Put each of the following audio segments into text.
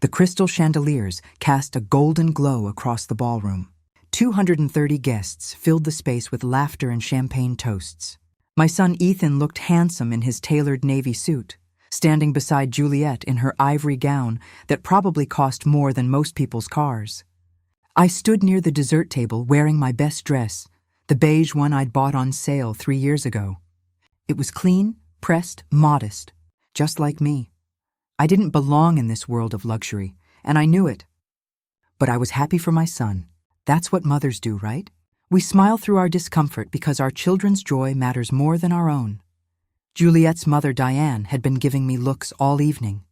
The crystal chandeliers cast a golden glow across the ballroom. 230 guests filled the space with laughter and champagne toasts. My son Ethan looked handsome in his tailored navy suit, standing beside Juliet in her ivory gown that probably cost more than most people's cars. I stood near the dessert table wearing my best dress, the beige one I'd bought on sale 3 years ago. It was clean, pressed, modest, just like me. I didn't belong in this world of luxury, and I knew it. But I was happy for my son. That's what mothers do, right? We smile through our discomfort because our children's joy matters more than our own. Juliet's mother, Diane, had been giving me looks all evening,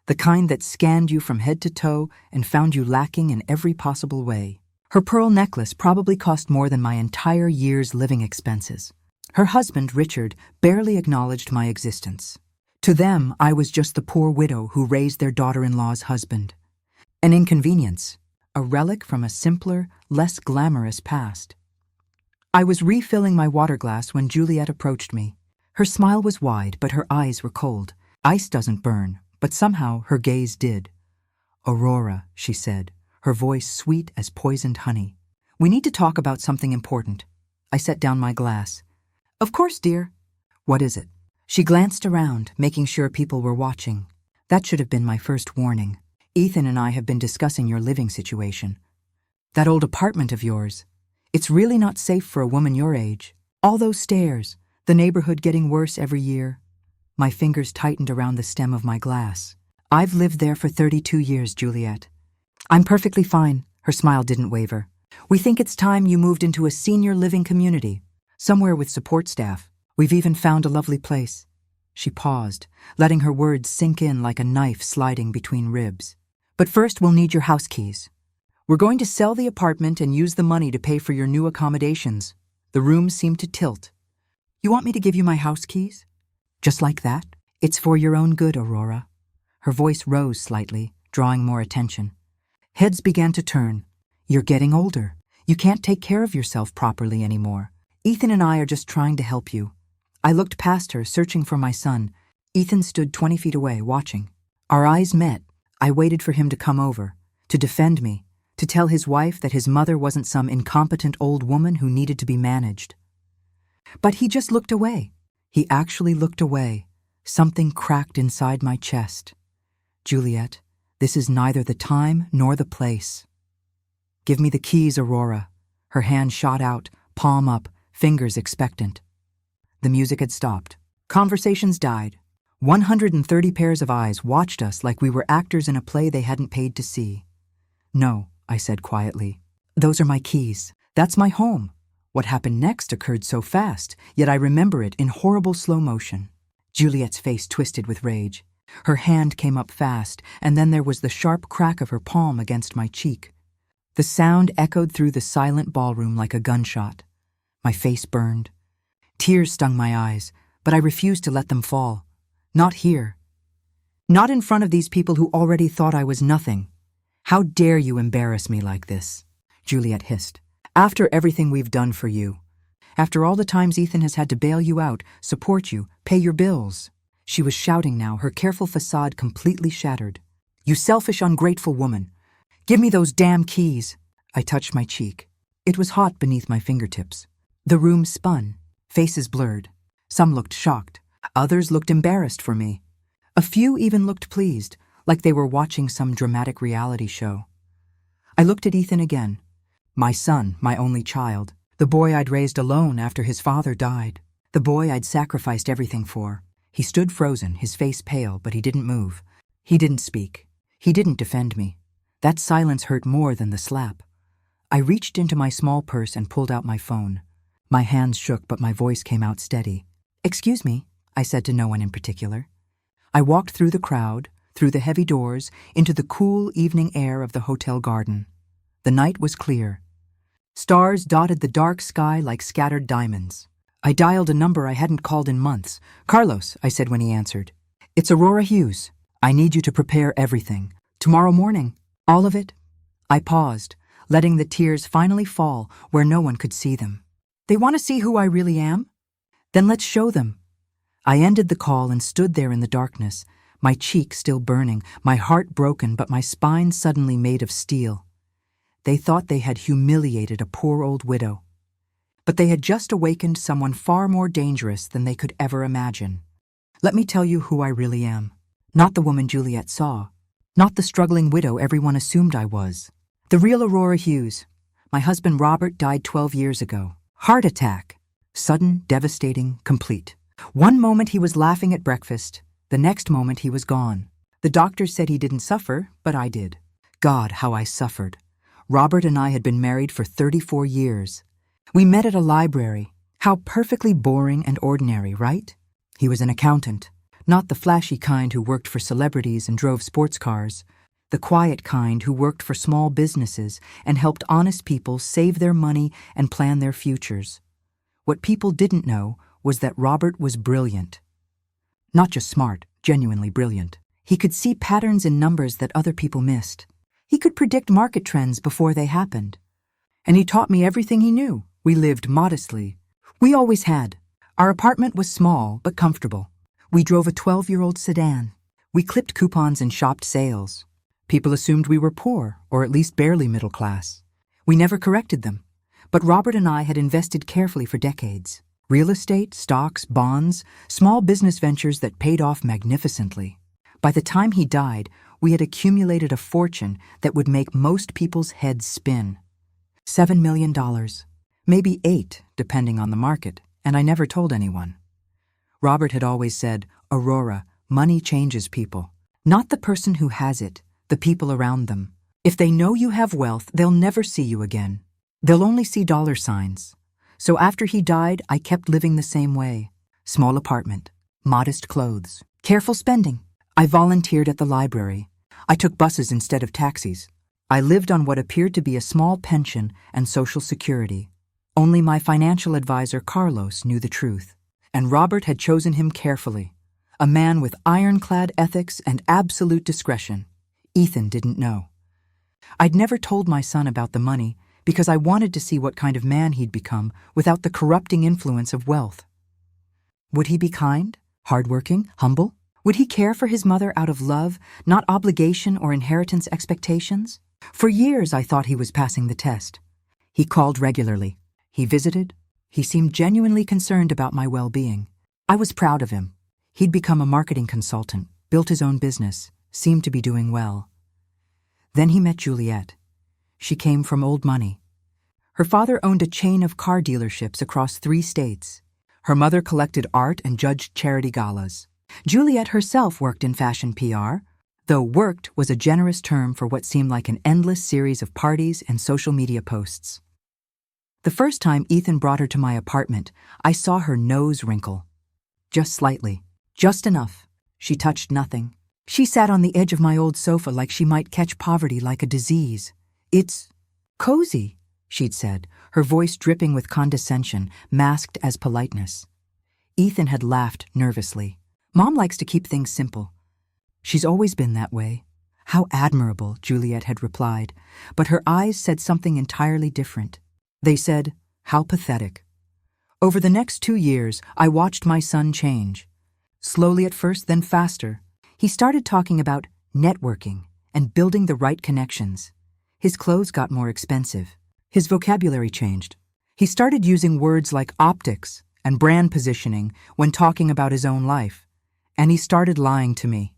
the kind that scanned you from head to toe and found you lacking in every possible way. Her pearl necklace probably cost more than my entire year's living expenses. Her husband, Richard, barely acknowledged my existence. To them, I was just the poor widow who raised their daughter-in-law's husband. An inconvenience, a relic from a simpler, less glamorous past. I was refilling my water glass when Juliet approached me. Her smile was wide, but her eyes were cold. Ice doesn't burn, but somehow her gaze did. "Aurora," she said, her voice sweet as poisoned honey. "We need to talk about something important." I set down my glass. "Of course, dear." "What is it?" She glanced around, making sure people were watching. That should have been my first warning. "Ethan and I have been discussing your living situation. That old apartment of yours. It's really not safe for a woman your age. All those stairs, the neighborhood getting worse every year." My fingers tightened around the stem of my glass. "I've lived there for 32 years, Juliet. I'm perfectly fine." Her smile didn't waver. "We think it's time you moved into a senior living community, somewhere with support staff. We've even found a lovely place." She paused, letting her words sink in like a knife sliding between ribs. "But first we'll need your house keys. We're going to sell the apartment and use the money to pay for your new accommodations." The room seemed to tilt. "You want me to give you my house keys?" "Just like that? It's for your own good, Aurora." Her voice rose slightly, drawing more attention. Heads began to turn. "You're getting older. You can't take care of yourself properly anymore. Ethan and I are just trying to help you." I looked past her, searching for my son. Ethan stood 20 feet away, watching. Our eyes met. I waited for him to come over, to defend me, to tell his wife that his mother wasn't some incompetent old woman who needed to be managed. But he just looked away. He actually looked away. Something cracked inside my chest. "Juliet, this is neither the time nor the place." "Give me the keys, Aurora." Her hand shot out, palm up, fingers expectant. The music had stopped. Conversations died. 130 pairs of eyes watched us like we were actors in a play they hadn't paid to see. "No," I said quietly. "Those are my keys. That's my home." What happened next occurred so fast, yet I remember it in horrible slow motion. Juliet's face twisted with rage. Her hand came up fast, and then there was the sharp crack of her palm against my cheek. The sound echoed through the silent ballroom like a gunshot. My face burned. Tears stung my eyes, but I refused to let them fall. Not here. Not in front of these people who already thought I was nothing. "How dare you embarrass me like this?" Juliet hissed. "After everything we've done for you. After all the times Ethan has had to bail you out, support you, pay your bills." She was shouting now, her careful facade completely shattered. "You selfish, ungrateful woman. Give me those damn keys." I touched my cheek. It was hot beneath my fingertips. The room spun. Faces blurred. Some looked shocked. Others looked embarrassed for me. A few even looked pleased, like they were watching some dramatic reality show. I looked at Ethan again. My son, my only child. The boy I'd raised alone after his father died. The boy I'd sacrificed everything for. He stood frozen, his face pale, but he didn't move. He didn't speak. He didn't defend me. That silence hurt more than the slap. I reached into my small purse and pulled out my phone. My hands shook, but my voice came out steady. "Excuse me," I said to no one in particular. I walked through the crowd, through the heavy doors, into the cool evening air of the hotel garden. The night was clear. Stars dotted the dark sky like scattered diamonds. I dialed a number I hadn't called in months. "Carlos," I said when he answered. "It's Aurora Hughes. I need you to prepare everything. Tomorrow morning. All of it." I paused, letting the tears finally fall where no one could see them. "They want to see who I really am? Then let's show them." I ended the call and stood there in the darkness, my cheek still burning, my heart broken, but my spine suddenly made of steel. They thought they had humiliated a poor old widow. But they had just awakened someone far more dangerous than they could ever imagine. Let me tell you who I really am. Not the woman Juliet saw. Not the struggling widow everyone assumed I was. The real Aurora Hughes. My husband Robert died 12 years ago. Heart attack. Sudden, devastating, complete. One moment he was laughing at breakfast. The next moment he was gone. The doctors said he didn't suffer, but I did. God, how I suffered. Robert and I had been married for 34 years. We met at a library. How perfectly boring and ordinary, right? He was an accountant. Not the flashy kind who worked for celebrities and drove sports cars. The quiet kind who worked for small businesses and helped honest people save their money and plan their futures. What people didn't know was that Robert was brilliant. Not just smart, genuinely brilliant. He could see patterns in numbers that other people missed. He could predict market trends before they happened. And he taught me everything he knew. We lived modestly. We always had. Our apartment was small but comfortable. We drove a 12-year-old sedan. We clipped coupons and shopped sales. People assumed we were poor, or at least barely middle class. We never corrected them. But Robert and I had invested carefully for decades. Real estate, stocks, bonds, small business ventures that paid off magnificently. By the time he died, we had accumulated a fortune that would make most people's heads spin. $7 million. Maybe $8 million, depending on the market, and I never told anyone. Robert had always said, Aurora, money changes people. Not the person who has it, the people around them. If they know you have wealth, they'll never see you again. They'll only see dollar signs. So after he died, I kept living the same way. Small apartment, modest clothes, careful spending. I volunteered at the library. I took buses instead of taxis. I lived on what appeared to be a small pension and Social Security. Only my financial advisor, Carlos, knew the truth. And Robert had chosen him carefully. A man with ironclad ethics and absolute discretion. Ethan didn't know. I'd never told my son about the money because I wanted to see what kind of man he'd become without the corrupting influence of wealth. Would he be kind, hardworking, humble? Would he care for his mother out of love, not obligation or inheritance expectations? For years I thought he was passing the test. He called regularly. He visited. He seemed genuinely concerned about my well-being. I was proud of him. He'd become a marketing consultant, built his own business, seemed to be doing well. Then he met Juliet. She came from old money. Her father owned a chain of car dealerships across 3 states. Her mother collected art and judged charity galas. Juliet herself worked in fashion PR, though worked was a generous term for what seemed like an endless series of parties and social media posts. The first time Ethan brought her to my apartment, I saw her nose wrinkle. Just slightly. Just enough. She touched nothing. She sat on the edge of my old sofa like she might catch poverty like a disease. It's cozy, she'd said, her voice dripping with condescension, masked as politeness. Ethan had laughed nervously. Mom likes to keep things simple. She's always been that way. How admirable, Juliet had replied, but her eyes said something entirely different. They said, how pathetic. Over the next 2 years, I watched my son change. Slowly at first, then faster. He started talking about networking and building the right connections. His clothes got more expensive. His vocabulary changed. He started using words like optics and brand positioning when talking about his own life. And he started lying to me.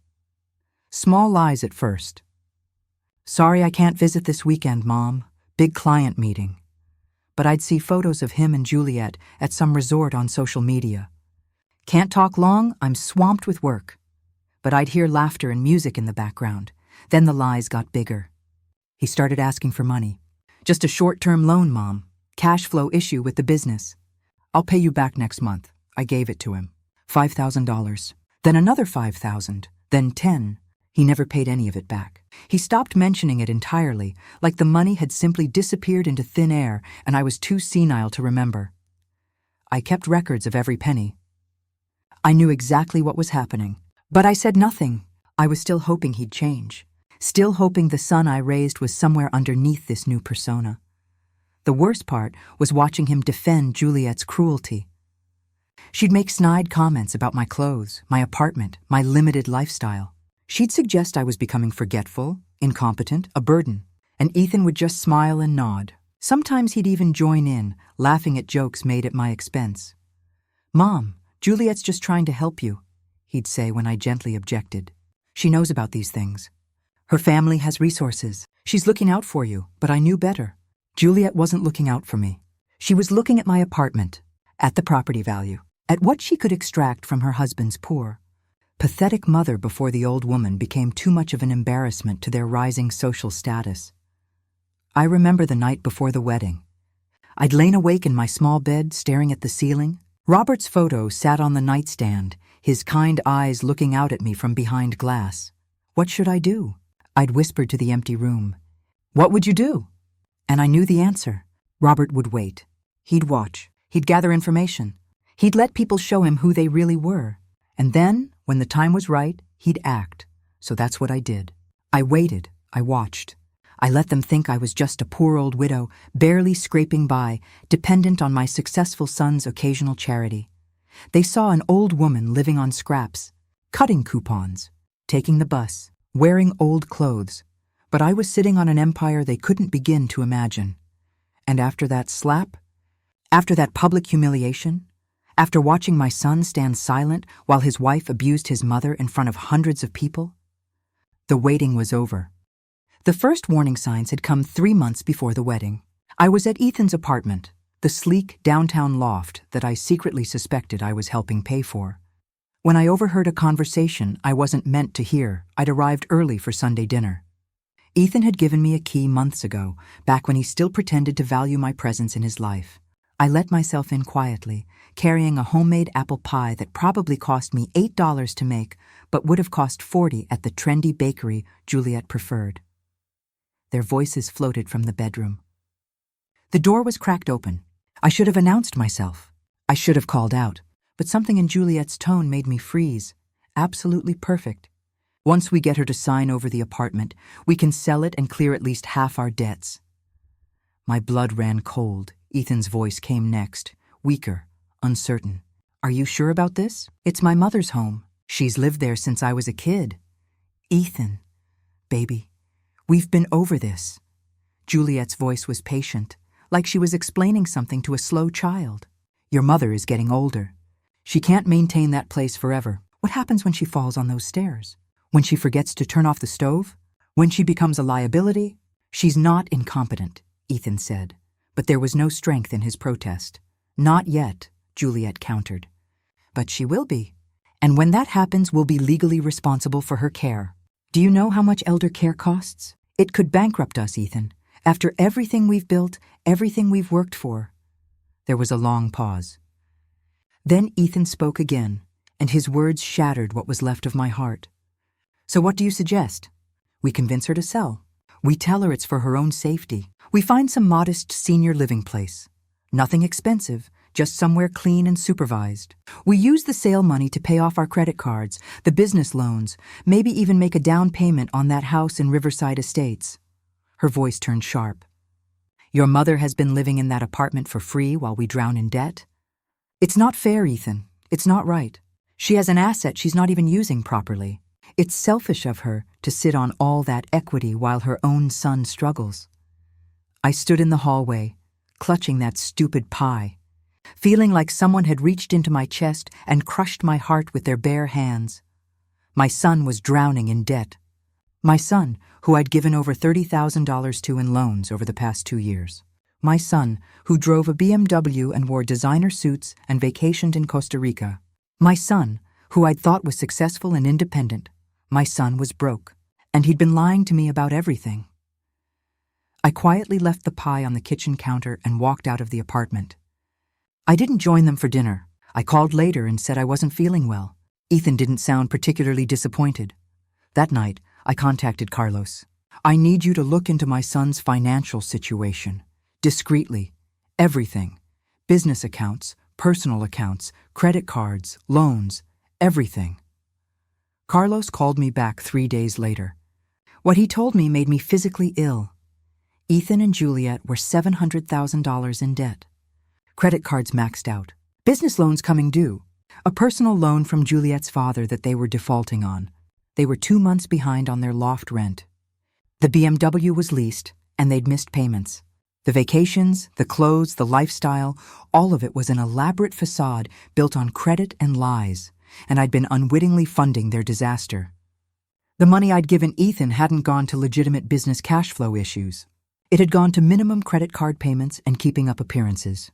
Small lies at first. Sorry I can't visit this weekend, Mom. Big client meeting. But I'd see photos of him and Juliet at some resort on social media. Can't talk long, I'm swamped with work. But I'd hear laughter and music in the background. Then the lies got bigger. He started asking for money. Just a short-term loan, Mom. Cash flow issue with the business. I'll pay you back next month. I gave it to him. $5,000. Then another $5,000. Then 10. He never paid any of it back. He stopped mentioning it entirely, like the money had simply disappeared into thin air and I was too senile to remember. I kept records of every penny. I knew exactly what was happening, but I said nothing. I was still hoping he'd change, still hoping the son I raised was somewhere underneath this new persona. The worst part was watching him defend Juliet's cruelty. She'd make snide comments about my clothes, my apartment, my limited lifestyle. She'd suggest I was becoming forgetful, incompetent, a burden, and Ethan would just smile and nod. Sometimes he'd even join in, laughing at jokes made at my expense. "Mom, Juliet's just trying to help you," he'd say when I gently objected. "She knows about these things. Her family has resources. She's looking out for you," but I knew better. Juliet wasn't looking out for me. She was looking at my apartment, at the property value, at what she could extract from her husband's poor, pathetic mother before the old woman became too much of an embarrassment to their rising social status. I remember the night before the wedding. I'd lain awake in my small bed, staring at the ceiling. Robert's photo sat on the nightstand, his kind eyes looking out at me from behind glass. What should I do? I'd whispered to the empty room. "What would you do?" And I knew the answer. Robert would wait. He'd watch. He'd gather information. He'd let people show him who they really were. And then, when the time was right, he'd act. So that's what I did. I waited. I watched. I let them think I was just a poor old widow, barely scraping by, dependent on my successful son's occasional charity. They saw an old woman living on scraps, cutting coupons, taking the bus, wearing old clothes. But I was sitting on an empire they couldn't begin to imagine. And after that slap, after that public humiliation, after watching my son stand silent while his wife abused his mother in front of hundreds of people, the waiting was over. The first warning signs had come 3 months before the wedding. I was at Ethan's apartment, the sleek downtown loft that I secretly suspected I was helping pay for. When I overheard a conversation I wasn't meant to hear, I'd arrived early for Sunday dinner. Ethan had given me a key months ago, back when he still pretended to value my presence in his life. I let myself in quietly, carrying a homemade apple pie that probably cost me $8 to make, but would have cost $40 at the trendy bakery Juliet preferred. Their voices floated from the bedroom. The door was cracked open. I should have announced myself. I should have called out, but something in Juliet's tone made me freeze. Absolutely perfect. Once we get her to sign over the apartment, we can sell it and clear at least half our debts. My blood ran cold. Ethan's voice came next, weaker, uncertain. "Are you sure about this? It's my mother's home. She's lived there since I was a kid." "Ethan, baby, we've been over this." Juliet's voice was patient, like she was explaining something to a slow child. "Your mother is getting older. She can't maintain that place forever. What happens when she falls on those stairs? When she forgets to turn off the stove? When she becomes a liability?" "She's not incompetent," Ethan said, but there was no strength in his protest. "Not yet," Juliet countered. "But she will be. And when that happens, we'll be legally responsible for her care. Do you know how much elder care costs? It could bankrupt us, Ethan. After everything we've built, everything we've worked for." There was a long pause. Then Ethan spoke again, and his words shattered what was left of my heart. "So what do you suggest? We convince her to sell. We tell her it's for her own safety. We find some modest senior living place. Nothing expensive, just somewhere clean and supervised. We use the sale money to pay off our credit cards, the business loans, maybe even make a down payment on that house in Riverside Estates." Her voice turned sharp. "Your mother has been living in that apartment for free while we drown in debt? It's not fair, Ethan. It's not right. She has an asset she's not even using properly. It's selfish of her to sit on all that equity while her own son struggles." I stood in the hallway, clutching that stupid pie, feeling like someone had reached into my chest and crushed my heart with their bare hands. My son was drowning in debt. My son, who I'd given over $30,000 to in loans over the past 2 years. My son, who drove a BMW and wore designer suits and vacationed in Costa Rica. My son, who I'd thought was successful and independent. My son was broke, and he'd been lying to me about everything. I quietly left the pie on the kitchen counter and walked out of the apartment. I didn't join them for dinner. I called later and said I wasn't feeling well. Ethan didn't sound particularly disappointed. That night, I contacted Carlos. "I need you to look into my son's financial situation. Discreetly. Everything. Business accounts, personal accounts, credit cards, loans, everything." Carlos called me back 3 days later. What he told me made me physically ill. Ethan and Juliet were $700,000 in debt. Credit cards maxed out. Business loans coming due. A personal loan from Juliet's father that they were defaulting on. They were 2 months behind on their loft rent. The BMW was leased, and they'd missed payments. The vacations, the clothes, the lifestyle, all of it was an elaborate facade built on credit and lies, and I'd been unwittingly funding their disaster. The money I'd given Ethan hadn't gone to legitimate business cash flow issues. It had gone to minimum credit card payments and keeping up appearances.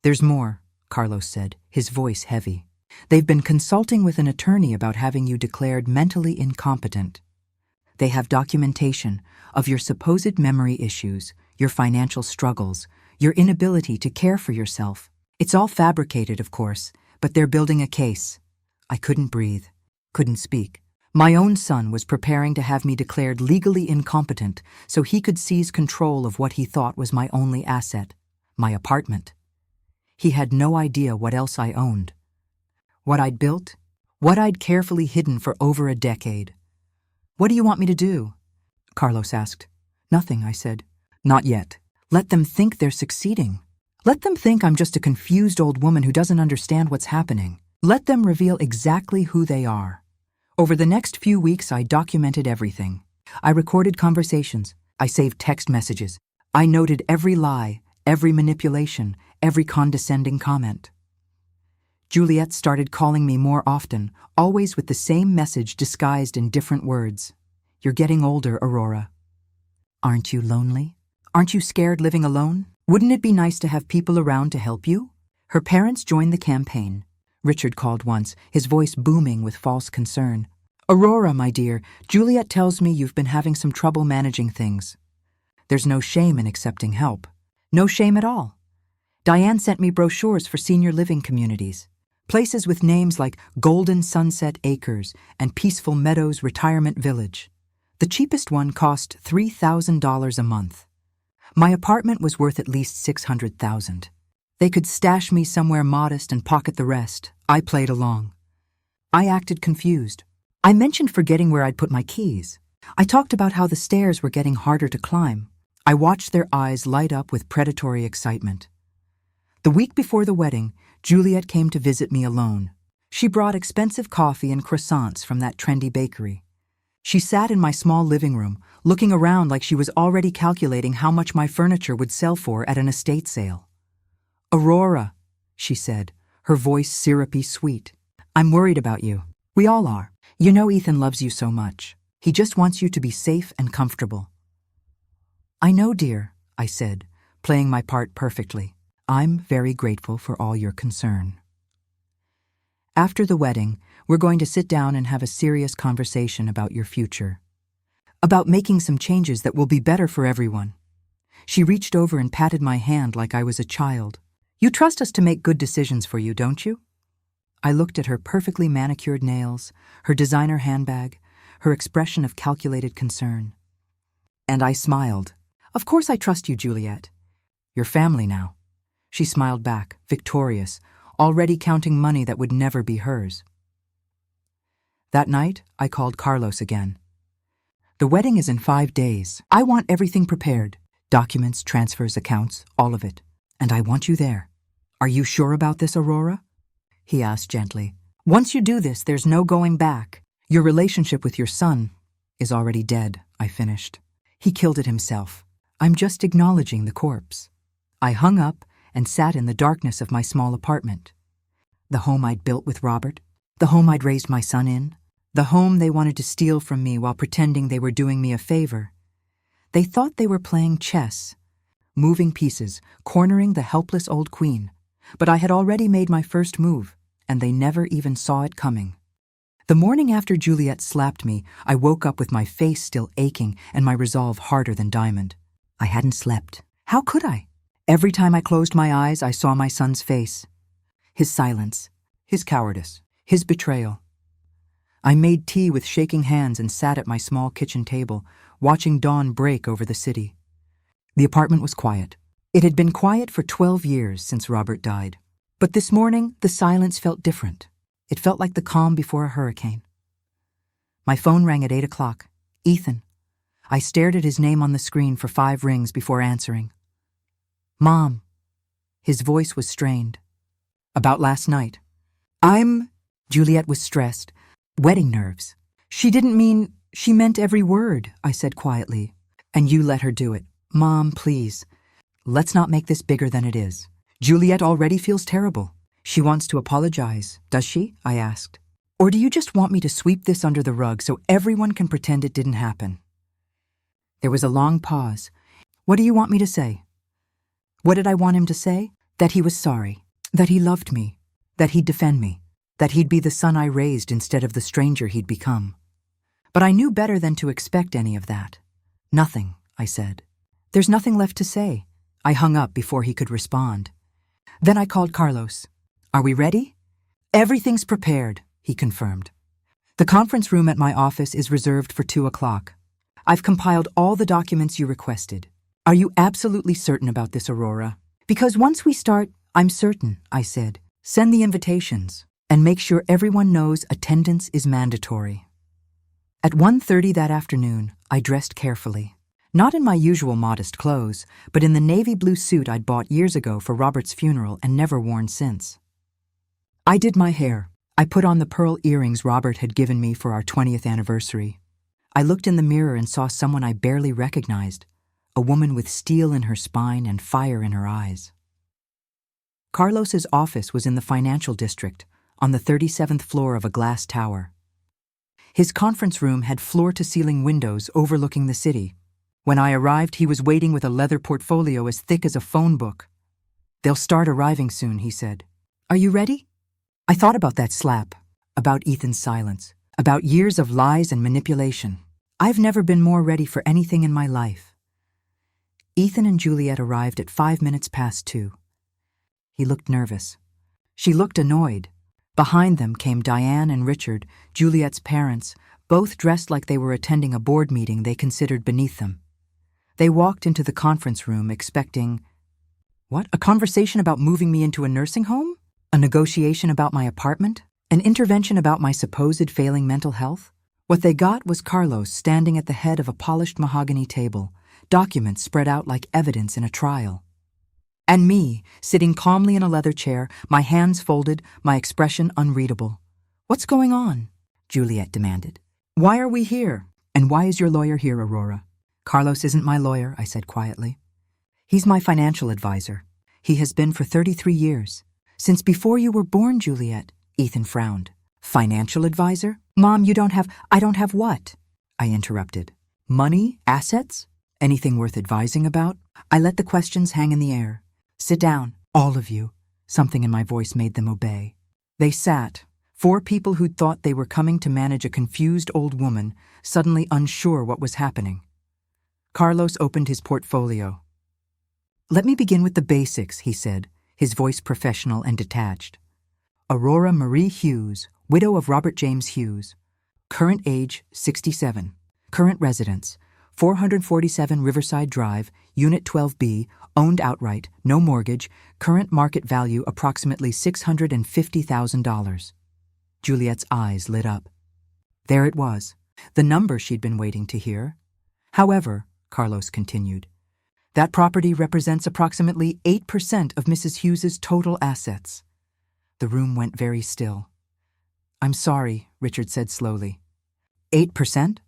"There's more," Carlos said, his voice heavy. "They've been consulting with an attorney about having you declared mentally incompetent. They have documentation of your supposed memory issues, your financial struggles, your inability to care for yourself. It's all fabricated, of course, but they're building a case." I couldn't breathe, couldn't speak. My own son was preparing to have me declared legally incompetent so he could seize control of what he thought was my only asset, my apartment. He had no idea what else I owned. What I'd built, what I'd carefully hidden for over a decade. "What do you want me to do?" Carlos asked. "Nothing," I said. "Not yet. Let them think they're succeeding. Let them think I'm just a confused old woman who doesn't understand what's happening. Let them reveal exactly who they are." Over the next few weeks, I documented everything. I recorded conversations. I saved text messages. I noted every lie, every manipulation, every condescending comment. Juliet started calling me more often, always with the same message disguised in different words. "You're getting older, Aurora. Aren't you lonely? Aren't you scared living alone? Wouldn't it be nice to have people around to help you?" Her parents joined the campaign. Richard called once, his voice booming with false concern. "Aurora, my dear, Juliet tells me you've been having some trouble managing things. There's no shame in accepting help. No shame at all. Diane sent me brochures for senior living communities. Places with names like Golden Sunset Acres and Peaceful Meadows Retirement Village. The cheapest one cost $3,000 a month. My apartment was worth at least $600,000. They could stash me somewhere modest and pocket the rest. I played along. I acted confused. I mentioned forgetting where I'd put my keys. I talked about how the stairs were getting harder to climb. I watched their eyes light up with predatory excitement. The week before the wedding, Juliet came to visit me alone. She brought expensive coffee and croissants from that trendy bakery. She sat in my small living room, looking around like she was already calculating how much my furniture would sell for at an estate sale. "Aurora," she said, her voice syrupy sweet. "I'm worried about you. We all are. You know Ethan loves you so much. He just wants you to be safe and comfortable." "I know, dear," I said, playing my part perfectly. "I'm very grateful for all your concern." After the wedding, we're going to sit down and have a serious conversation about your future. About making some changes that will be better for everyone. She reached over and patted my hand like I was a child. "You trust us to make good decisions for you, don't you?" I looked at her perfectly manicured nails, her designer handbag, her expression of calculated concern. And I smiled. "Of course I trust you, Juliet. You're family now." She smiled back, victorious, already counting money that would never be hers. That night, I called Carlos again. "The wedding is in 5 days. I want everything prepared. Documents, transfers, accounts, all of it. And I want you there. Are you sure about this, Aurora?" He asked gently. "Once you do this, there's no going back. Your relationship with your son is already dead," I finished. "He killed it himself. I'm just acknowledging the corpse." I hung up and sat in the darkness of my small apartment. The home I'd built with Robert, the home I'd raised my son in, the home they wanted to steal from me while pretending they were doing me a favor. They thought they were playing chess, moving pieces, cornering the helpless old queen. But I had already made my first move, and they never even saw it coming. The morning after Juliet slapped me, I woke up with my face still aching and my resolve harder than diamond. I hadn't slept. How could I? Every time I closed my eyes, I saw my son's face. His silence, his cowardice, his betrayal. I made tea with shaking hands and sat at my small kitchen table, watching dawn break over the city. The apartment was quiet. It had been quiet for 12 years since Robert died. But this morning, the silence felt different. It felt like the calm before a hurricane. My phone rang at 8 o'clock. Ethan. I stared at his name on the screen for 5 rings before answering. "Mom." His voice was strained. "About last night." Juliet was stressed. Wedding nerves. She meant every word, I said quietly. And you let her do it. Mom, please. Let's not make this bigger than it is. Juliet already feels terrible. She wants to apologize, does she? I asked. Or do you just want me to sweep this under the rug so everyone can pretend it didn't happen? There was a long pause. What do you want me to say? What did I want him to say? That he was sorry, that he loved me, that he'd defend me, that he'd be the son I raised instead of the stranger he'd become. But I knew better than to expect any of that. Nothing, I said. There's nothing left to say. I hung up before he could respond. Then I called Carlos. Are we ready? Everything's prepared, he confirmed. The conference room at my office is reserved for 2 o'clock. I've compiled all the documents you requested. Are you absolutely certain about this, Aurora? Because once we start, I'm certain, I said. Send the invitations and make sure everyone knows attendance is mandatory. At 1:30 that afternoon, I dressed carefully. Not in my usual modest clothes, but in the navy blue suit I'd bought years ago for Robert's funeral and never worn since. I did my hair. I put on the pearl earrings Robert had given me for our 20th anniversary. I looked in the mirror and saw someone I barely recognized, a woman with steel in her spine and fire in her eyes. Carlos's office was in the financial district, on the 37th floor of a glass tower. His conference room had floor-to-ceiling windows overlooking the city. When I arrived, he was waiting with a leather portfolio as thick as a phone book. They'll start arriving soon, he said. Are you ready? I thought about that slap, about Ethan's silence, about years of lies and manipulation. I've never been more ready for anything in my life. Ethan and Juliet arrived at 2:05. He looked nervous. She looked annoyed. Behind them came Diane and Richard, Juliet's parents, both dressed like they were attending a board meeting they considered beneath them. They walked into the conference room expecting, what, a conversation about moving me into a nursing home? A negotiation about my apartment? An intervention about my supposed failing mental health? What they got was Carlos standing at the head of a polished mahogany table, documents spread out like evidence in a trial. And me, sitting calmly in a leather chair, my hands folded, my expression unreadable. What's going on? Juliet demanded. Why are we here? And why is your lawyer here, Aurora? Carlos isn't my lawyer, I said quietly. He's my financial advisor. He has been for 33 years. Since before you were born, Juliet, Ethan frowned. Financial advisor? Mom, I don't have what? I interrupted. Money? Assets? Anything worth advising about? I let the questions hang in the air. Sit down, all of you. Something in my voice made them obey. They sat, 4 people who'd thought they were coming to manage a confused old woman, suddenly unsure what was happening. Carlos opened his portfolio. Let me begin with the basics, he said, his voice professional and detached. Aurora Marie Hughes, widow of Robert James Hughes. Current age, 67. Current residence, 447 Riverside Drive, Unit 12B, owned outright, no mortgage, current market value approximately $650,000. Juliet's eyes lit up. There it was, the number she'd been waiting to hear. However, Carlos continued, that property represents approximately 8% of Mrs. Hughes's total assets. The room went very still. I'm sorry, Richard said slowly. 8%?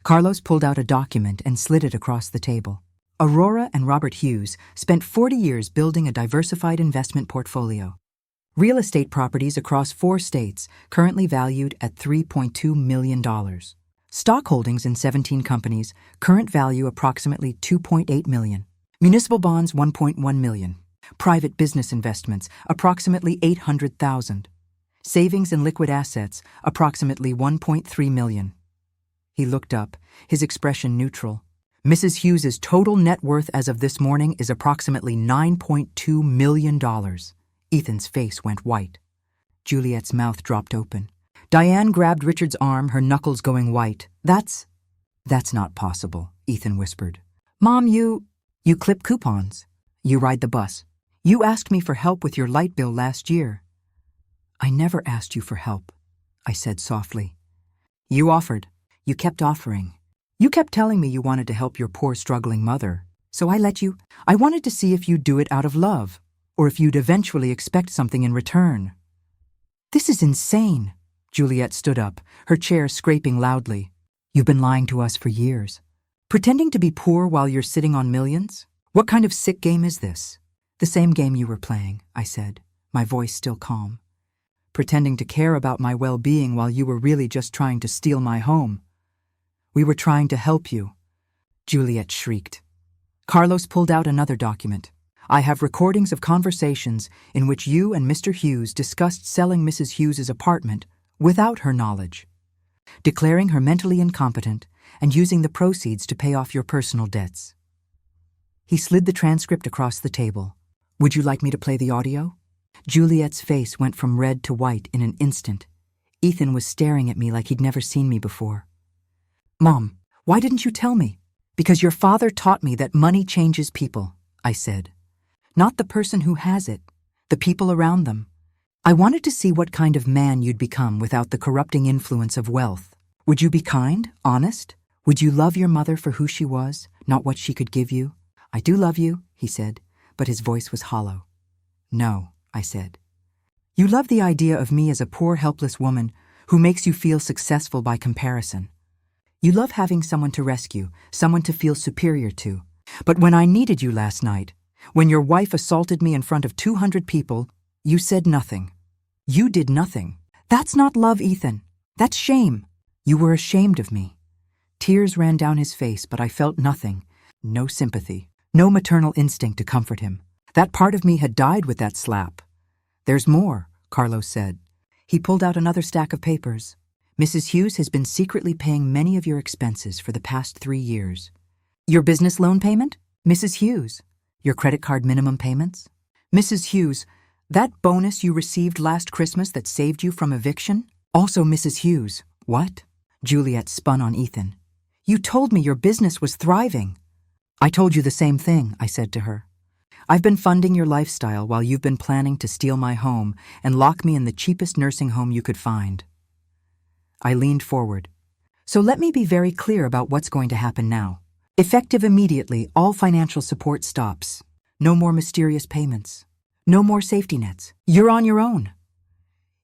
Carlos pulled out a document and slid it across the table. Aurora and Robert Hughes spent 40 years building a diversified investment portfolio. Real estate properties across 4 states, currently valued at $3.2 million. Stock holdings in 17 companies, current value approximately $2.8 million. Municipal bonds, $1.1 million. Private business investments, approximately $800,000. Savings and liquid assets, approximately $1.3 million. He looked up, his expression neutral. Mrs. Hughes's total net worth as of this morning is approximately $9.2 million. Ethan's face went white. Juliet's mouth dropped open. Diane grabbed Richard's arm, her knuckles going white. That's not possible, Ethan whispered. Mom, you clip coupons. You ride the bus. You asked me for help with your light bill last year. I never asked you for help, I said softly. You offered. You kept offering. You kept telling me you wanted to help your poor struggling mother. So I let you. I wanted to see if you'd do it out of love, or if you'd eventually expect something in return. This is insane. Juliet stood up, her chair scraping loudly. You've been lying to us for years. Pretending to be poor while you're sitting on millions? What kind of sick game is this? The same game you were playing, I said, my voice still calm. Pretending to care about my well-being while you were really just trying to steal my home. We were trying to help you. Juliet shrieked. Carlos pulled out another document. I have recordings of conversations in which you and Mr. Hughes discussed selling Mrs. Hughes's apartment without her knowledge, declaring her mentally incompetent and using the proceeds to pay off your personal debts. He slid the transcript across the table. Would you like me to play the audio? Juliet's face went from red to white in an instant. Ethan was staring at me like he'd never seen me before. Mom, why didn't you tell me? Because your father taught me that money changes people, I said. Not the person who has it, the people around them. I wanted to see what kind of man you'd become without the corrupting influence of wealth. Would you be kind, honest? Would you love your mother for who she was, not what she could give you? I do love you, he said, but his voice was hollow. No, I said. You love the idea of me as a poor, helpless woman who makes you feel successful by comparison. You love having someone to rescue, someone to feel superior to. But when I needed you last night, when your wife assaulted me in front of 200 people, you said nothing. You did nothing. That's not love, Ethan. That's shame. You were ashamed of me. Tears ran down his face, but I felt nothing. No sympathy. No maternal instinct to comfort him. That part of me had died with that slap. There's more, Carlos said. He pulled out another stack of papers. Mrs. Hughes has been secretly paying many of your expenses for the past 3 years. Your business loan payment? Mrs. Hughes. Your credit card minimum payments? Mrs. Hughes. That bonus you received last Christmas that saved you from eviction? Also Mrs. Hughes. What? Juliet spun on Ethan. You told me your business was thriving. I told you the same thing, I said to her. I've been funding your lifestyle while you've been planning to steal my home and lock me in the cheapest nursing home you could find. I leaned forward. So let me be very clear about what's going to happen now. Effective immediately, all financial support stops. No more mysterious payments. No more safety nets. You're on your own.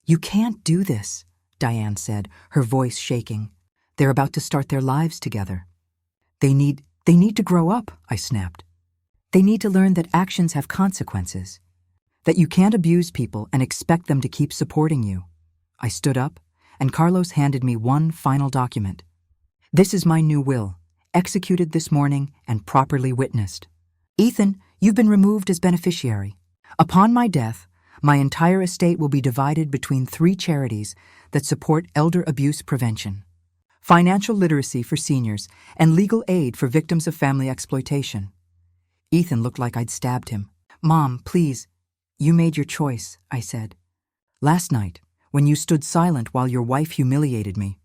You can't do this, Diane said, her voice shaking. They're about to start their lives together. They need to grow up, I snapped. They need to learn that actions have consequences. That you can't abuse people and expect them to keep supporting you. I stood up, and Carlos handed me one final document. This is my new will, executed this morning and properly witnessed. Ethan, you've been removed as beneficiary. Upon my death, my entire estate will be divided between 3 charities that support elder abuse prevention, financial literacy for seniors, and legal aid for victims of family exploitation. Ethan looked like I'd stabbed him. Mom, please, you made your choice, I said. Last night, when you stood silent while your wife humiliated me,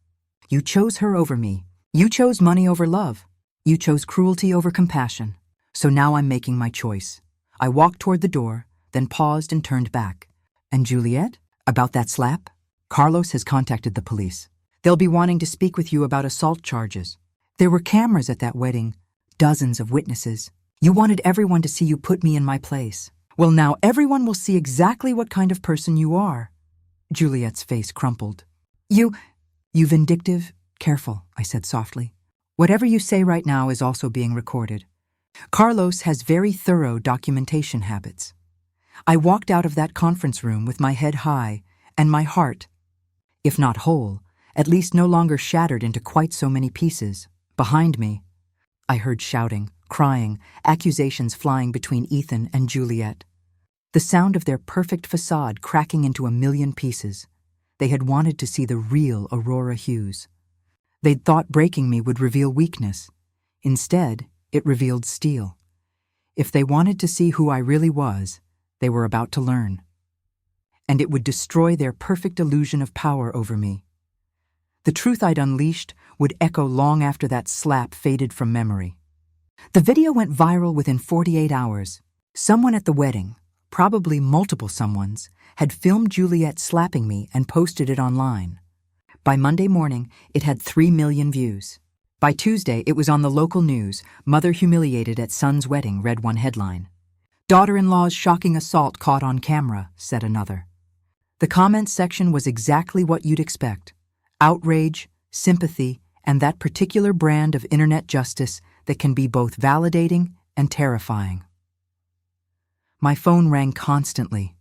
you chose her over me. You chose money over love. You chose cruelty over compassion. So now I'm making my choice. I walked toward the door, then paused and turned back. And Juliet? About that slap? Carlos has contacted the police. They'll be wanting to speak with you about assault charges. There were cameras at that wedding, dozens of witnesses. You wanted everyone to see you put me in my place. Well, now everyone will see exactly what kind of person you are. Juliet's face crumpled. You vindictive, careful, I said softly. Whatever you say right now is also being recorded. Carlos has very thorough documentation habits. I walked out of that conference room with my head high and my heart, if not whole, at least no longer shattered into quite so many pieces. Behind me, I heard shouting, crying, accusations flying between Ethan and Juliet. The sound of their perfect facade cracking into a million pieces. They had wanted to see the real Aurora Hughes. They'd thought breaking me would reveal weakness. Instead, it revealed steel. If they wanted to see who I really was, they were about to learn. And it would destroy their perfect illusion of power over me. The truth I'd unleashed would echo long after that slap faded from memory. The video went viral within 48 hours. Someone at the wedding, probably multiple someones, had filmed Juliet slapping me and posted it online. By Monday morning, it had 3 million views. By Tuesday, it was on the local news. Mother humiliated at son's wedding, read one headline. Daughter-in-law's shocking assault caught on camera, said another. The comments section was exactly what you'd expect: outrage, sympathy, and that particular brand of internet justice that can be both validating and terrifying. My phone rang constantly.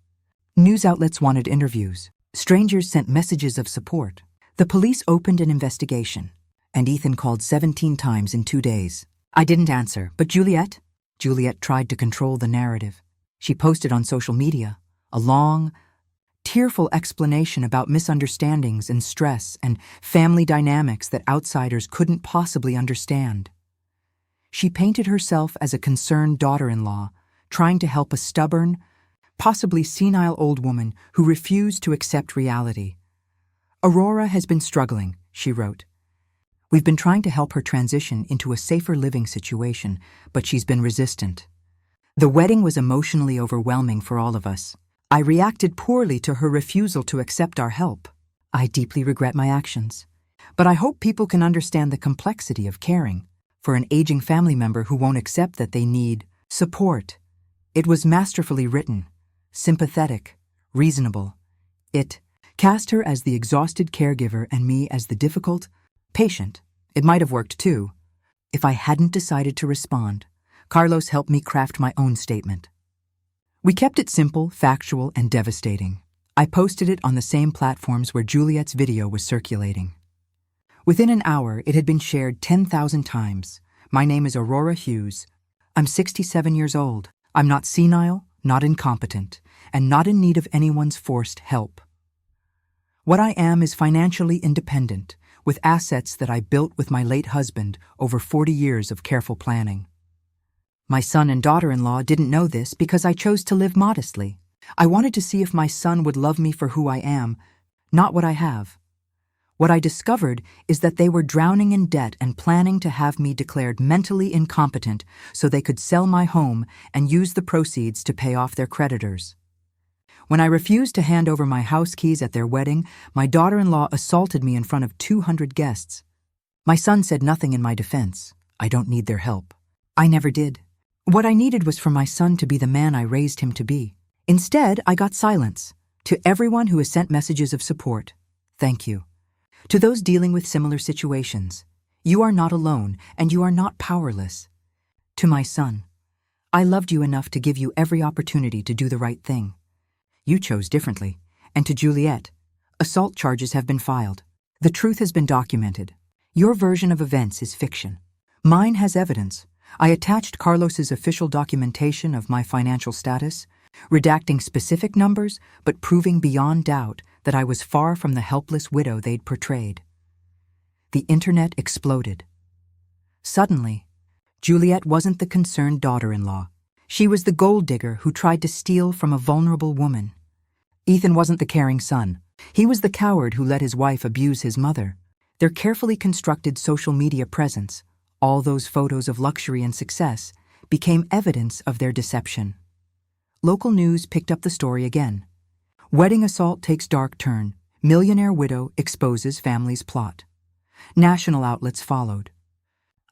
News outlets wanted interviews. Strangers sent messages of support. The police opened an investigation, and Ethan called 17 times in 2 days. I didn't answer, but Juliet tried to control the narrative. She posted on social media a long, tearful explanation about misunderstandings and stress and family dynamics that outsiders couldn't possibly understand. She painted herself as a concerned daughter-in-law, trying to help a stubborn, possibly senile old woman who refused to accept reality. Aurora has been struggling, she wrote. We've been trying to help her transition into a safer living situation, but she's been resistant. The wedding was emotionally overwhelming for all of us. I reacted poorly to her refusal to accept our help. I deeply regret my actions, but I hope people can understand the complexity of caring for an aging family member who won't accept that they need support. It was masterfully written, sympathetic, reasonable. It cast her as the exhausted caregiver and me as the difficult patient. It might have worked too. If I hadn't decided to respond, Carlos helped me craft my own statement. We kept it simple, factual, and devastating. I posted it on the same platforms where Juliet's video was circulating. Within an hour, it had been shared 10,000 times. My name is Aurora Hughes. I'm 67 years old. I'm not senile, not incompetent, and not in need of anyone's forced help. What I am is financially independent, with assets that I built with my late husband over 40 years of careful planning. My son and daughter-in-law didn't know this because I chose to live modestly. I wanted to see if my son would love me for who I am, not what I have. What I discovered is that they were drowning in debt and planning to have me declared mentally incompetent so they could sell my home and use the proceeds to pay off their creditors. When I refused to hand over my house keys at their wedding, my daughter-in-law assaulted me in front of 200 guests. My son said nothing in my defense. I don't need their help. I never did. What I needed was for my son to be the man I raised him to be. Instead, I got silence. To everyone who has sent messages of support, thank you. To those dealing with similar situations, you are not alone and you are not powerless. To my son, I loved you enough to give you every opportunity to do the right thing. You chose differently. And to Juliet, assault charges have been filed. The truth has been documented. Your version of events is fiction. Mine has evidence. I attached Carlos's official documentation of my financial status, redacting specific numbers but proving beyond doubt that I was far from the helpless widow they'd portrayed. The internet exploded. Suddenly, Juliet wasn't the concerned daughter-in-law. She was the gold digger who tried to steal from a vulnerable woman. Ethan wasn't the caring son. He was the coward who let his wife abuse his mother. Their carefully constructed social media presence, all those photos of luxury and success, became evidence of their deception. Local news picked up the story again. Wedding assault takes dark turn. Millionaire widow exposes family's plot. National outlets followed.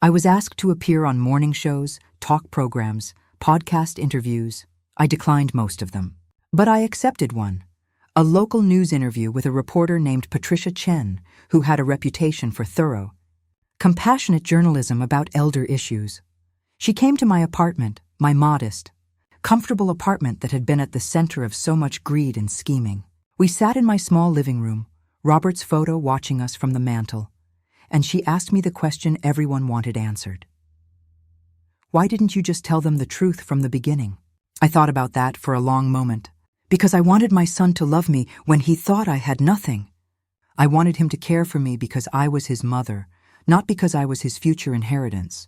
I was asked to appear on morning shows, talk programs, podcast interviews. I declined most of them. But I accepted one. A local news interview with a reporter named Patricia Chen, who had a reputation for thorough, compassionate journalism about elder issues. She came to my apartment, my modest, comfortable apartment that had been at the center of so much greed and scheming. We sat in my small living room, Robert's photo watching us from the mantel, and she asked me the question everyone wanted answered. Why didn't you just tell them the truth from the beginning? I thought about that for a long moment, because I wanted my son to love me when he thought I had nothing. I wanted him to care for me because I was his mother, not because I was his future inheritance.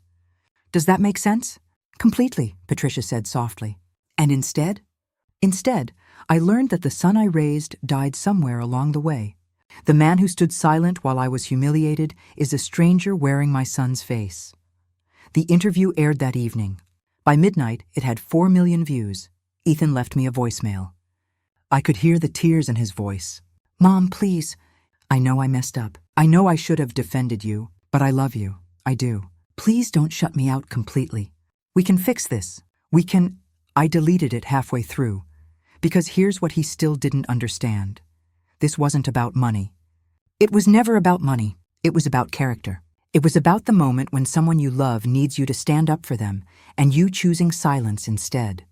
Does that make sense? Completely, Patricia said softly. And instead, I learned that the son I raised died somewhere along the way. The man who stood silent while I was humiliated is a stranger wearing my son's face. The interview aired that evening. By midnight, it had 4 million views. Ethan left me a voicemail. I could hear the tears in his voice. Mom, please. I know I messed up. I know I should have defended you, but I love you. I do. Please don't shut me out completely. We can fix this. I deleted it halfway through, because here's what he still didn't understand. This wasn't about money. It was never about money. It was about character. It was about the moment when someone you love needs you to stand up for them, and you choosing silence instead.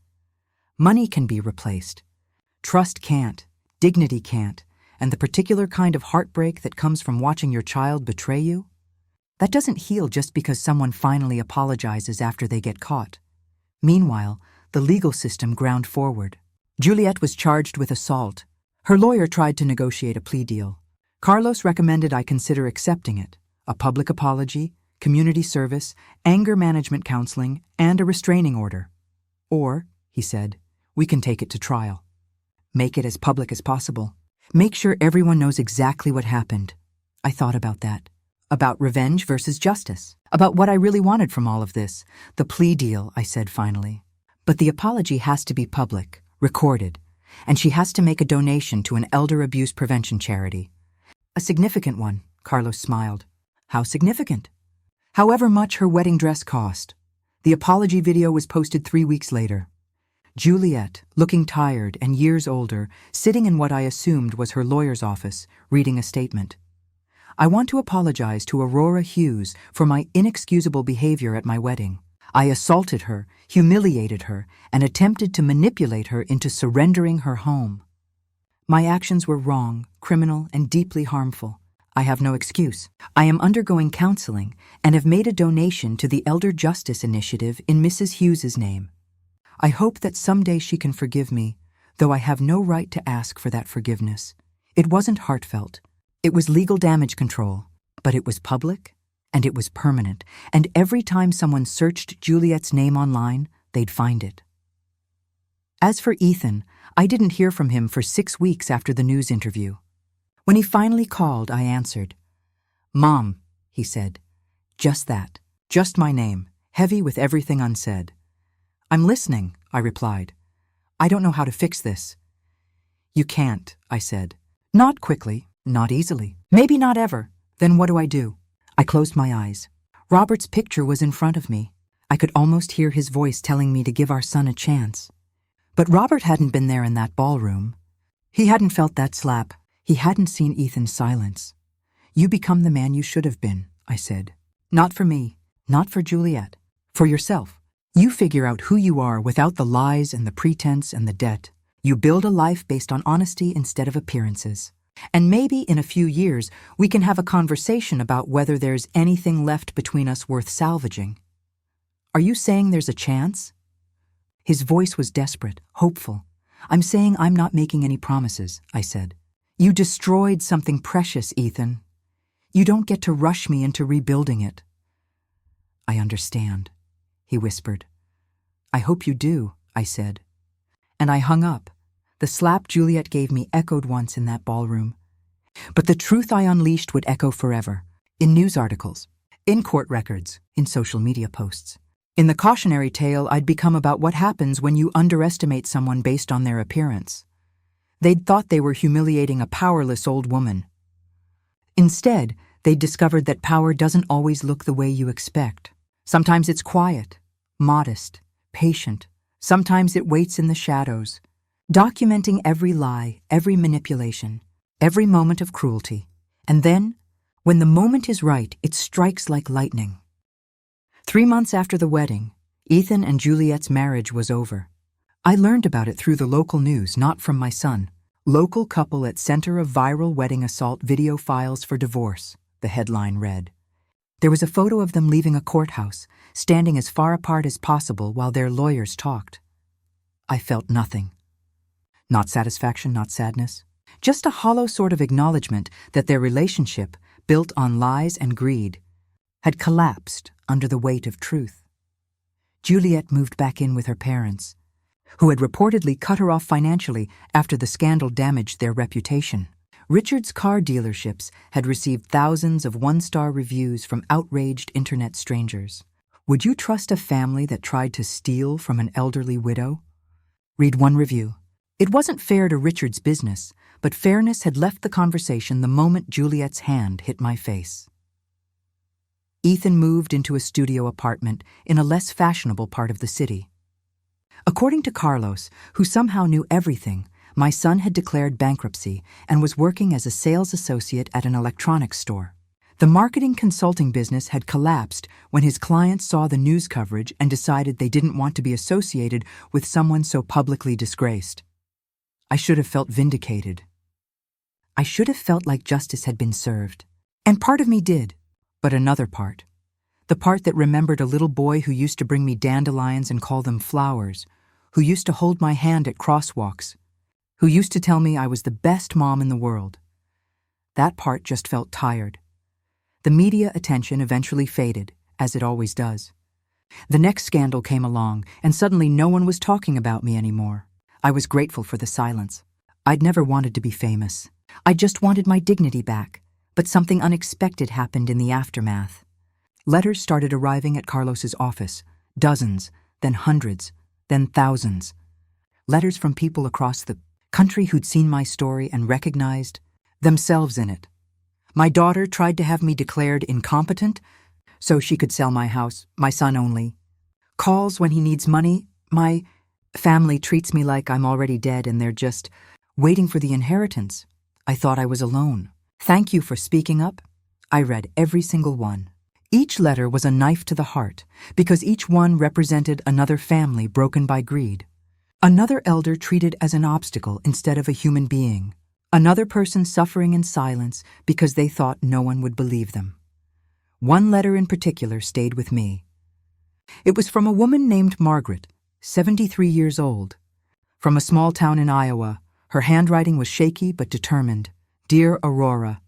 Money can be replaced. Trust can't. Dignity can't. And the particular kind of heartbreak that comes from watching your child betray you? That doesn't heal just because someone finally apologizes after they get caught. Meanwhile, the legal system ground forward. Juliet was charged with assault. Her lawyer tried to negotiate a plea deal. Carlos recommended I consider accepting it: a public apology, community service, anger management counseling, and a restraining order. Or, he said, we can take it to trial. Make it as public as possible. Make sure everyone knows exactly what happened. I thought about that. About revenge versus justice. About what I really wanted from all of this. The plea deal, I said finally. But the apology has to be public, recorded, and she has to make a donation to an elder abuse prevention charity. A significant one, Carlos smiled. How significant? However much her wedding dress cost. The apology video was posted 3 weeks later. Juliet, looking tired and years older, sitting in what I assumed was her lawyer's office, reading a statement. I want to apologize to Aurora Hughes for my inexcusable behavior at my wedding. I assaulted her, humiliated her, and attempted to manipulate her into surrendering her home. My actions were wrong, criminal, and deeply harmful. I have no excuse. I am undergoing counseling and have made a donation to the Elder Justice Initiative in Mrs. Hughes's name. I hope that someday she can forgive me, though I have no right to ask for that forgiveness. It wasn't heartfelt. It was legal damage control, but it was public, and it was permanent, and every time someone searched Juliet's name online, they'd find it. As for Ethan, I didn't hear from him for 6 weeks after the news interview. When he finally called, I answered. Mom, he said. Just that. Just my name, heavy with everything unsaid. I'm listening, I replied. I don't know how to fix this. You can't, I said. Not quickly, not easily, maybe not ever. Then what do I do? I closed my eyes. Robert's picture was in front of me. I could almost hear his voice telling me to give our son a chance. But Robert hadn't been there in that ballroom. He hadn't felt that slap. He hadn't seen Ethan's silence. You become the man you should have been, I said. Not for me, not for Juliet, for yourself. You figure out who you are without the lies and the pretense and the debt. You build a life based on honesty instead of appearances. And maybe in a few years, we can have a conversation about whether there's anything left between us worth salvaging. Are you saying there's a chance? His voice was desperate, hopeful. I'm saying I'm not making any promises, I said. You destroyed something precious, Ethan. You don't get to rush me into rebuilding it. I understand, he whispered. I hope you do, I said. And I hung up. The slap Juliet gave me echoed once in that ballroom. But the truth I unleashed would echo forever, in news articles, in court records, in social media posts. In the cautionary tale I'd become about what happens when you underestimate someone based on their appearance. They'd thought they were humiliating a powerless old woman. Instead, they'd discovered that power doesn't always look the way you expect. Sometimes it's quiet, modest, patient. Sometimes it waits in the shadows, documenting every lie, every manipulation, every moment of cruelty. And then, when the moment is right, it strikes like lightning. 3 months after the wedding, Ethan and Juliet's marriage was over. I learned about it through the local news, not from my son. Local couple at center of viral wedding assault video files for divorce, the headline read. There was a photo of them leaving a courthouse, standing as far apart as possible while their lawyers talked. I felt nothing. Not satisfaction, not sadness. Just a hollow sort of acknowledgement that their relationship, built on lies and greed, had collapsed under the weight of truth. Juliet moved back in with her parents, who had reportedly cut her off financially after the scandal damaged their reputation. Richard's car dealerships had received thousands of one-star reviews from outraged internet strangers. Would you trust a family that tried to steal from an elderly widow? Read one review. It wasn't fair to Richard's business, but fairness had left the conversation the moment Juliet's hand hit my face. Ethan moved into a studio apartment in a less fashionable part of the city. According to Carlos, who somehow knew everything, My son had declared bankruptcy and was working as a sales associate at an electronics store. The marketing consulting business had collapsed when his clients saw the news coverage and decided they didn't want to be associated with someone so publicly disgraced. I should have felt vindicated. I should have felt like justice had been served. And part of me did, but another part, the part that remembered a little boy who used to bring me dandelions and call them flowers, who used to hold my hand at crosswalks, who used to tell me I was the best mom in the world. That part just felt tired. The media attention eventually faded, as it always does. The next scandal came along, and suddenly no one was talking about me anymore. I was grateful for the silence. I'd never wanted to be famous. I just wanted my dignity back, but something unexpected happened in the aftermath. Letters started arriving at Carlos's office, dozens, then hundreds, then thousands. Letters from people across the country who'd seen my story and recognized themselves in it. My daughter tried to have me declared incompetent so she could sell my house, my son only. Calls when he needs money. My family treats me like I'm already dead and they're just waiting for the inheritance. I thought I was alone. Thank you for speaking up. I read every single one. Each letter was a knife to the heart because each one represented another family broken by greed. Another elder treated as an obstacle instead of a human being. Another person suffering in silence because they thought no one would believe them. One letter in particular stayed with me. It was from a woman named Margaret, 73 years old. From a small town in Iowa, her handwriting was shaky but determined. Dear Aurora,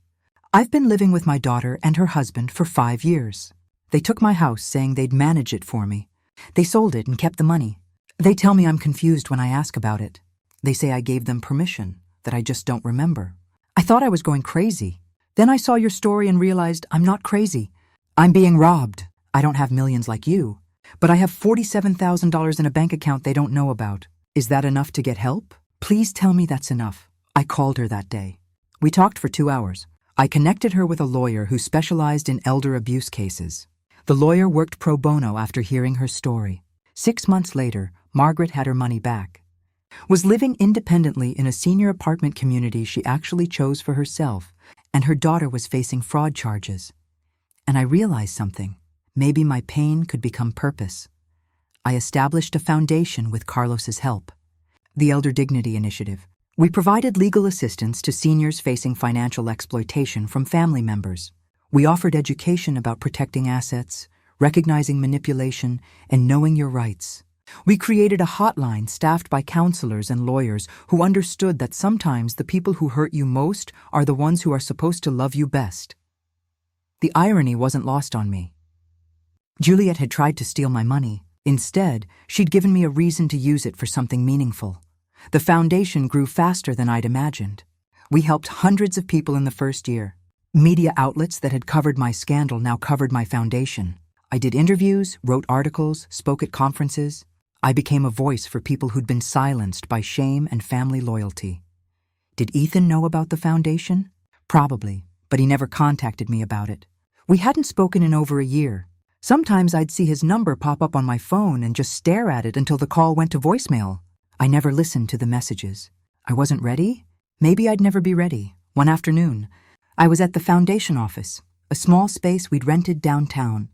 I've been living with my daughter and her husband for 5 years. They took my house saying they'd manage it for me. They sold it and kept the money. They tell me I'm confused when I ask about it. They say I gave them permission, that I just don't remember. I thought I was going crazy. Then I saw your story and realized I'm not crazy. I'm being robbed. I don't have millions like you, but I have $47,000 in a bank account they don't know about. Is that enough to get help? Please tell me that's enough. I called her that day. We talked for 2 hours. I connected her with a lawyer who specialized in elder abuse cases. The lawyer worked pro bono after hearing her story. 6 months later, Margaret had her money back. Was living independently in a senior apartment community she actually chose for herself, and her daughter was facing fraud charges. And I realized something. Maybe my pain could become purpose. I established a foundation with Carlos's help. The Elder Dignity Initiative. We provided legal assistance to seniors facing financial exploitation from family members. We offered education about protecting assets, recognizing manipulation, and knowing your rights. We created a hotline staffed by counselors and lawyers who understood that sometimes the people who hurt you most are the ones who are supposed to love you best. The irony wasn't lost on me. Juliet had tried to steal my money. Instead, she'd given me a reason to use it for something meaningful. The foundation grew faster than I'd imagined. We helped hundreds of people in the first year. Media outlets that had covered my scandal now covered my foundation. I did interviews, wrote articles, spoke at conferences. I became a voice for people who'd been silenced by shame and family loyalty. Did Ethan know about the foundation? Probably, but he never contacted me about it. We hadn't spoken in over a year. Sometimes I'd see his number pop up on my phone and just stare at it until the call went to voicemail. I never listened to the messages. I wasn't ready? Maybe I'd never be ready. One afternoon, I was at the foundation office, a small space we'd rented downtown,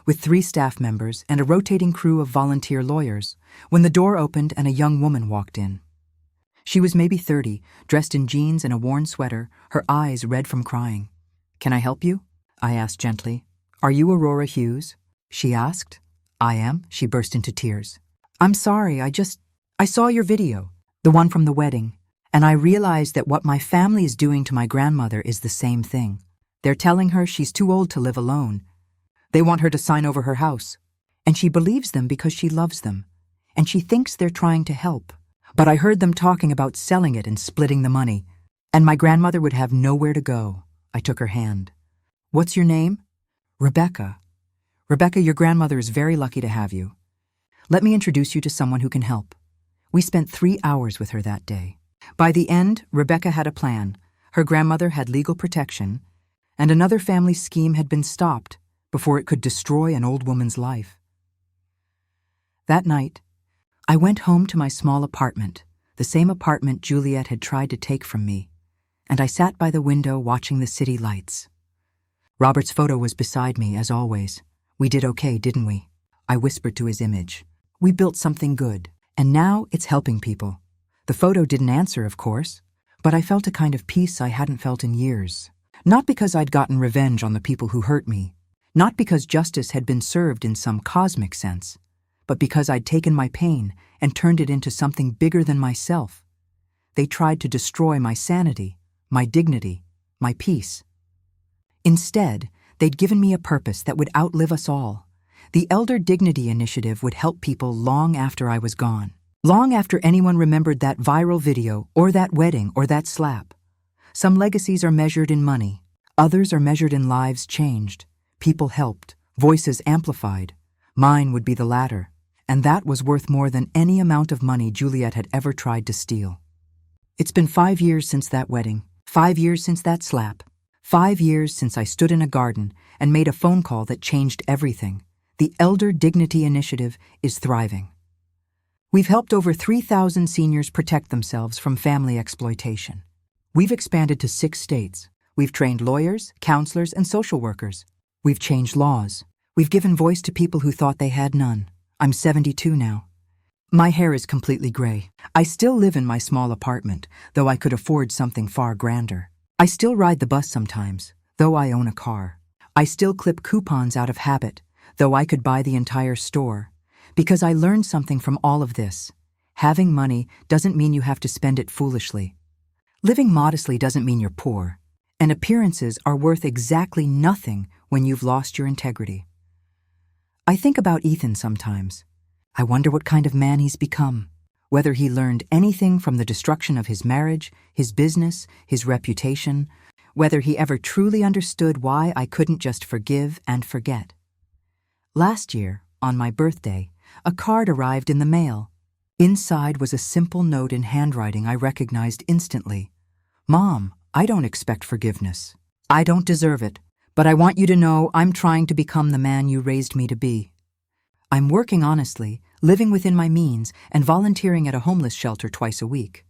with 3 staff members and a rotating crew of volunteer lawyers, when the door opened and a young woman walked in. She was maybe 30, dressed in jeans and a worn sweater, her eyes red from crying. "Can I help you?" I asked gently. "Are you Aurora Hughes?" she asked. "I am," she burst into tears. "I'm sorry, I saw your video, the one from the wedding, and I realized that what my family is doing to my grandmother is the same thing. They're telling her she's too old to live alone. They want her to sign over her house, and she believes them because she loves them, and she thinks they're trying to help. But I heard them talking about selling it and splitting the money, and my grandmother would have nowhere to go." I took her hand. "What's your name?" "Rebecca. Rebecca, your grandmother is very lucky to have you. Let me introduce you to someone who can help." We spent 3 hours with her that day. By the end, Rebecca had a plan. Her grandmother had legal protection, and another family scheme had been stopped before it could destroy an old woman's life. That night, I went home to my small apartment, the same apartment Juliet had tried to take from me, and I sat by the window watching the city lights. Robert's photo was beside me, as always. We did okay, didn't we? I whispered to his image. We built something good, and now it's helping people. The photo didn't answer, of course, but I felt a kind of peace I hadn't felt in years. Not because I'd gotten revenge on the people who hurt me, not because justice had been served in some cosmic sense, but because I'd taken my pain and turned it into something bigger than myself. They tried to destroy my sanity, my dignity, my peace. Instead, they'd given me a purpose that would outlive us all. The Elder Dignity Initiative would help people long after I was gone. Long after anyone remembered that viral video or that wedding or that slap. Some legacies are measured in money. Others are measured in lives changed. People helped. Voices amplified. Mine would be the latter. And that was worth more than any amount of money Juliet had ever tried to steal. It's been 5 years since that wedding. 5 years since that slap. 5 years since I stood in a garden and made a phone call that changed everything. The Elder Dignity Initiative is thriving. We've helped over 3,000 seniors protect themselves from family exploitation. We've expanded to 6 states. We've trained lawyers, counselors, and social workers. We've changed laws. We've given voice to people who thought they had none. I'm 72 now. My hair is completely gray. I still live in my small apartment, though I could afford something far grander. I still ride the bus sometimes, though I own a car. I still clip coupons out of habit, though I could buy the entire store. Because I learned something from all of this. Having money doesn't mean you have to spend it foolishly. Living modestly doesn't mean you're poor. And appearances are worth exactly nothing when you've lost your integrity. I think about Ethan sometimes. I wonder what kind of man he's become. Whether he learned anything from the destruction of his marriage, his business, his reputation. Whether he ever truly understood why I couldn't just forgive and forget. Last year, on my birthday, a card arrived in the mail. Inside was a simple note in handwriting I recognized instantly. Mom, I don't expect forgiveness. I don't deserve it, but I want you to know I'm trying to become the man you raised me to be. I'm working honestly, living within my means, and volunteering at a homeless shelter twice a week.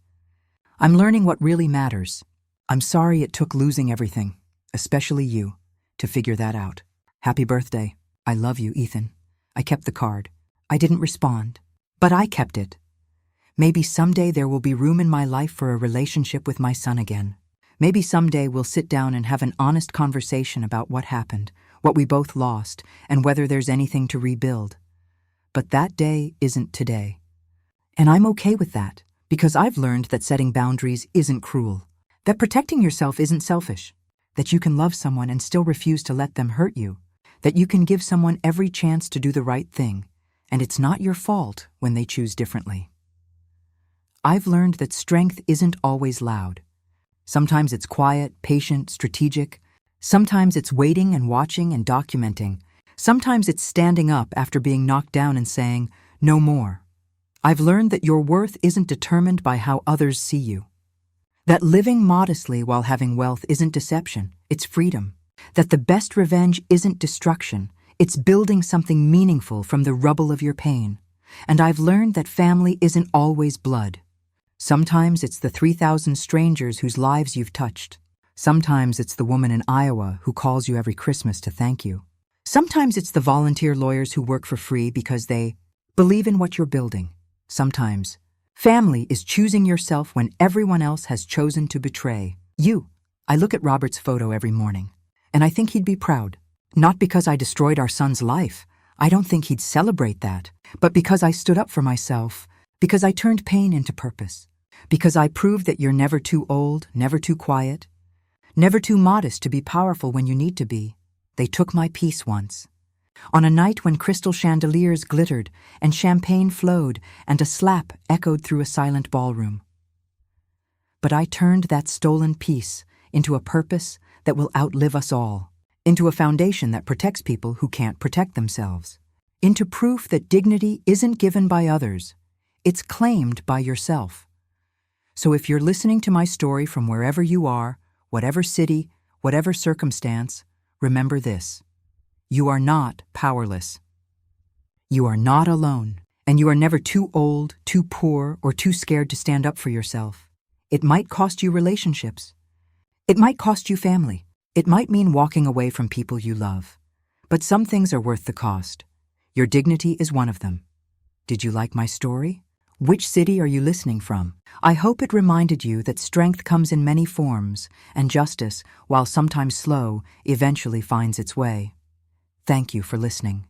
I'm learning what really matters. I'm sorry it took losing everything, especially you, to figure that out. Happy birthday. I love you, Ethan. I kept the card. I didn't respond, but I kept it. Maybe someday there will be room in my life for a relationship with my son again. Maybe someday we'll sit down and have an honest conversation about what happened, what we both lost, and whether there's anything to rebuild. But that day isn't today. And I'm okay with that, because I've learned that setting boundaries isn't cruel, that protecting yourself isn't selfish, that you can love someone and still refuse to let them hurt you, that you can give someone every chance to do the right thing, and it's not your fault when they choose differently. I've learned that strength isn't always loud. Sometimes it's quiet, patient, strategic. Sometimes it's waiting and watching and documenting. Sometimes it's standing up after being knocked down and saying, no more. I've learned that your worth isn't determined by how others see you. That living modestly while having wealth isn't deception, it's freedom. That the best revenge isn't destruction, it's building something meaningful from the rubble of your pain. And I've learned that family isn't always blood. Sometimes it's the 3,000 strangers whose lives you've touched. Sometimes it's the woman in Iowa who calls you every Christmas to thank you. Sometimes it's the volunteer lawyers who work for free because they believe in what you're building. Sometimes family is choosing yourself when everyone else has chosen to betray you. I look at Robert's photo every morning, and I think he'd be proud. Not because I destroyed our son's life. I don't think he'd celebrate that. But because I stood up for myself, because I turned pain into purpose, because I proved that you're never too old, never too quiet, never too modest to be powerful when you need to be. They took my peace once. On a night when crystal chandeliers glittered and champagne flowed and a slap echoed through a silent ballroom. But I turned that stolen peace into a purpose that will outlive us all, into a foundation that protects people who can't protect themselves, into proof that dignity isn't given by others, it's claimed by yourself. So if you're listening to my story from wherever you are, whatever city, whatever circumstance, remember this. You are not powerless. You are not alone. And you are never too old, too poor, or too scared to stand up for yourself. It might cost you relationships. It might cost you family. It might mean walking away from people you love. But some things are worth the cost. Your dignity is one of them. Did you like my story? Which city are you listening from? I hope it reminded you that strength comes in many forms, and justice, while sometimes slow, eventually finds its way. Thank you for listening.